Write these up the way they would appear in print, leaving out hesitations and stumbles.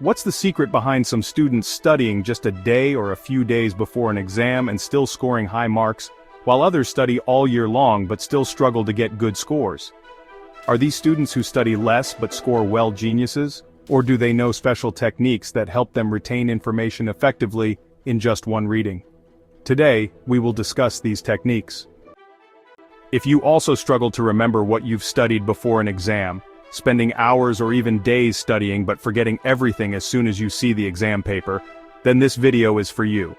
What's the secret behind some students studying just a day or a few days before an exam and still scoring high marks, while others study all year long but still struggle to get good scores? Are these students who study less but score well geniuses, or do they know special techniques that help them retain information effectively in just one reading? Today, we will discuss these techniques. If you also struggle to remember what you've studied before an exam, spending hours or even days studying but forgetting everything as soon as you see the exam paper, then this video is for you.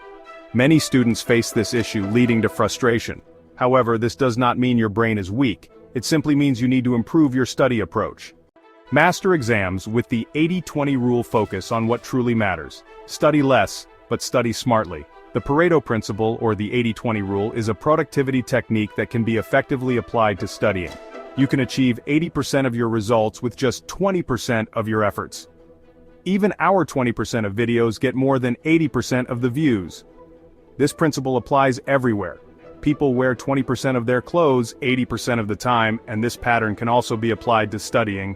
Many students face this issue, leading to frustration. However, this does not mean your brain is weak. It simply means you need to improve your study approach. Master exams with the 80-20 rule. Focus on what truly matters. Study less, but study smartly. The Pareto principle, or the 80-20 rule, is a productivity technique that can be effectively applied to studying. You can achieve 80% of your results with just 20% of your efforts. Even our 20% of videos get more than 80% of the views. This principle applies everywhere. People wear 20% of their clothes 80% of the time, and this pattern can also be applied to studying.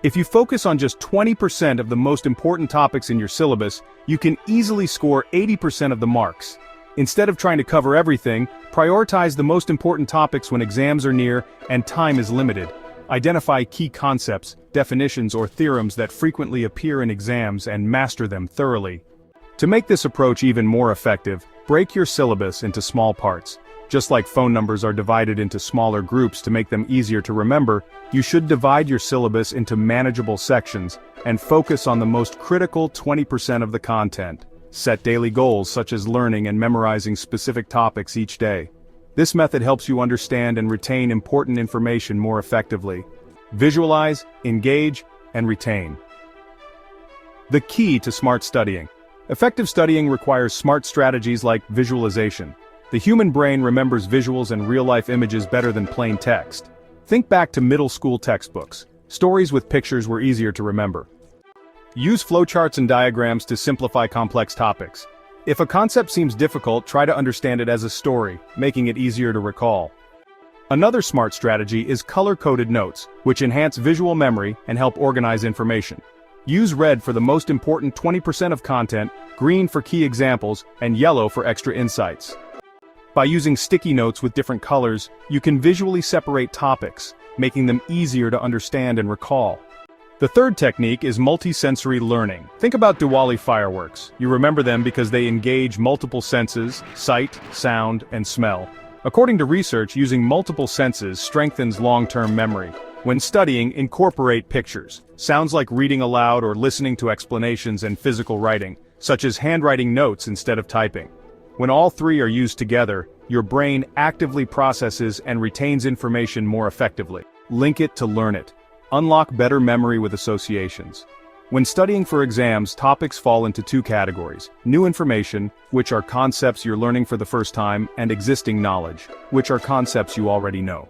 If you focus on just 20% of the most important topics in your syllabus, you can easily score 80% of the marks. Instead of trying to cover everything, prioritize the most important topics when exams are near and time is limited. Identify key concepts, definitions, or theorems that frequently appear in exams and master them thoroughly. To make this approach even more effective, break your syllabus into small parts. Just like phone numbers are divided into smaller groups to make them easier to remember, you should divide your syllabus into manageable sections and focus on the most critical 20% of the content. Set daily goals such as learning and memorizing specific topics each day. This method helps you understand and retain important information more effectively. Visualize, engage, and retain. The key to smart studying. Effective studying requires smart strategies like visualization. The human brain remembers visuals and real-life images better than plain text. Think back to middle school textbooks. Stories with pictures were easier to remember. Use flowcharts and diagrams to simplify complex topics. If a concept seems difficult, try to understand it as a story, making it easier to recall. Another smart strategy is color-coded notes, which enhance visual memory and help organize information. Use red for the most important 20% of content, green for key examples, and yellow for extra insights. By using sticky notes with different colors, you can visually separate topics, making them easier to understand and recall. The third technique is multisensory learning. Think about Diwali fireworks. You remember them because they engage multiple senses: sight, sound, and smell. According to research, using multiple senses strengthens long-term memory. When studying, incorporate pictures. Sounds like reading aloud or listening to explanations, and physical writing, such as handwriting notes instead of typing. When all three are used together, your brain actively processes and retains information more effectively. Link it to learn it. Unlock better memory with associations. When studying for exams, topics fall into two categories: new information, which are concepts you're learning for the first time, and existing knowledge, which are concepts you already know.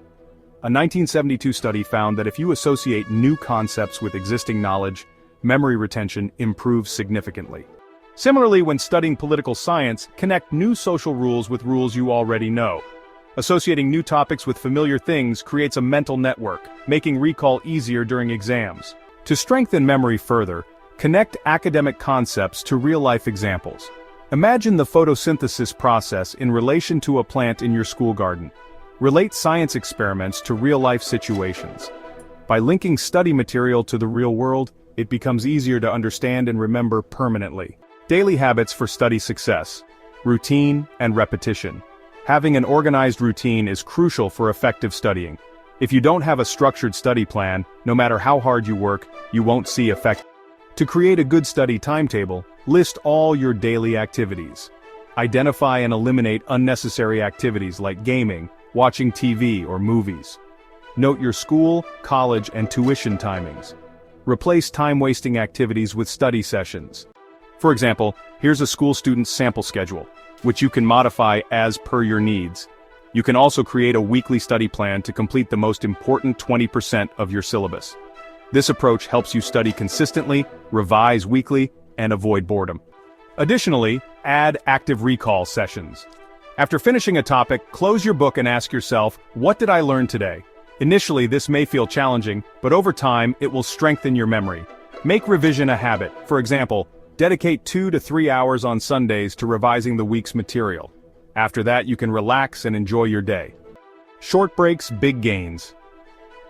A 1972 study found that if you associate new concepts with existing knowledge, memory retention improves significantly. Similarly, when studying political science, connect new social rules with rules you already know. Associating new topics with familiar things creates a mental network, making recall easier during exams. To strengthen memory further, connect academic concepts to real-life examples. Imagine the photosynthesis process in relation to a plant in your school garden. Relate science experiments to real-life situations. By linking study material to the real world, it becomes easier to understand and remember permanently. Daily habits for study success. Routine and repetition. Having an organized routine is crucial for effective studying. If you don't have a structured study plan, no matter how hard you work, you won't see effect. To create a good study timetable, list all your daily activities. Identify and eliminate unnecessary activities like gaming, watching TV, or movies. Note your school, college, and tuition timings. Replace time-wasting activities with study sessions. For example, here's a school student's sample schedule, which you can modify as per your needs. You can also create a weekly study plan to complete the most important 20% of your syllabus. This approach helps you study consistently, revise weekly, and avoid boredom. Additionally, add active recall sessions. After finishing a topic, close your book and ask yourself, what did I learn today? Initially, this may feel challenging, but over time, it will strengthen your memory. Make revision a habit. For example, dedicate 2 to 3 hours on Sundays to revising the week's material. After that, you can relax and enjoy your day. Short breaks, big gains.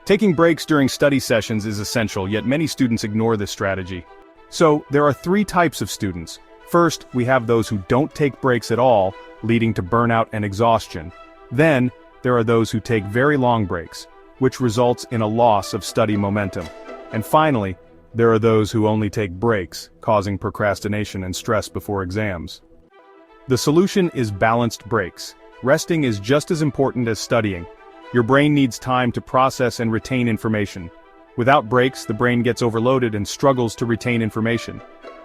Taking breaks during study sessions is essential, yet many students ignore this strategy. So, there are 3 types of students. First, we have those who don't take breaks at all, leading to burnout and exhaustion. Then, there are those who take very long breaks, which results in a loss of study momentum. And finally, there are those who only take breaks, causing procrastination and stress before exams. The solution is balanced breaks. Resting is just as important as studying. Your brain needs time to process and retain information. Without breaks, the brain gets overloaded and struggles to retain information.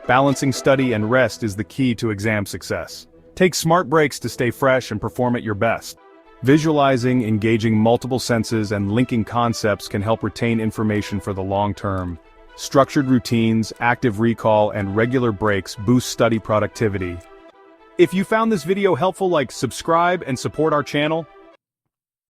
Balancing study and rest is the key to exam success. Take smart breaks to stay fresh and perform at your best. Visualizing, engaging multiple senses, and linking concepts can help retain information for the long term. Structured routines, active recall, and regular breaks boost study productivity. If you found this video helpful, subscribe and support our channel.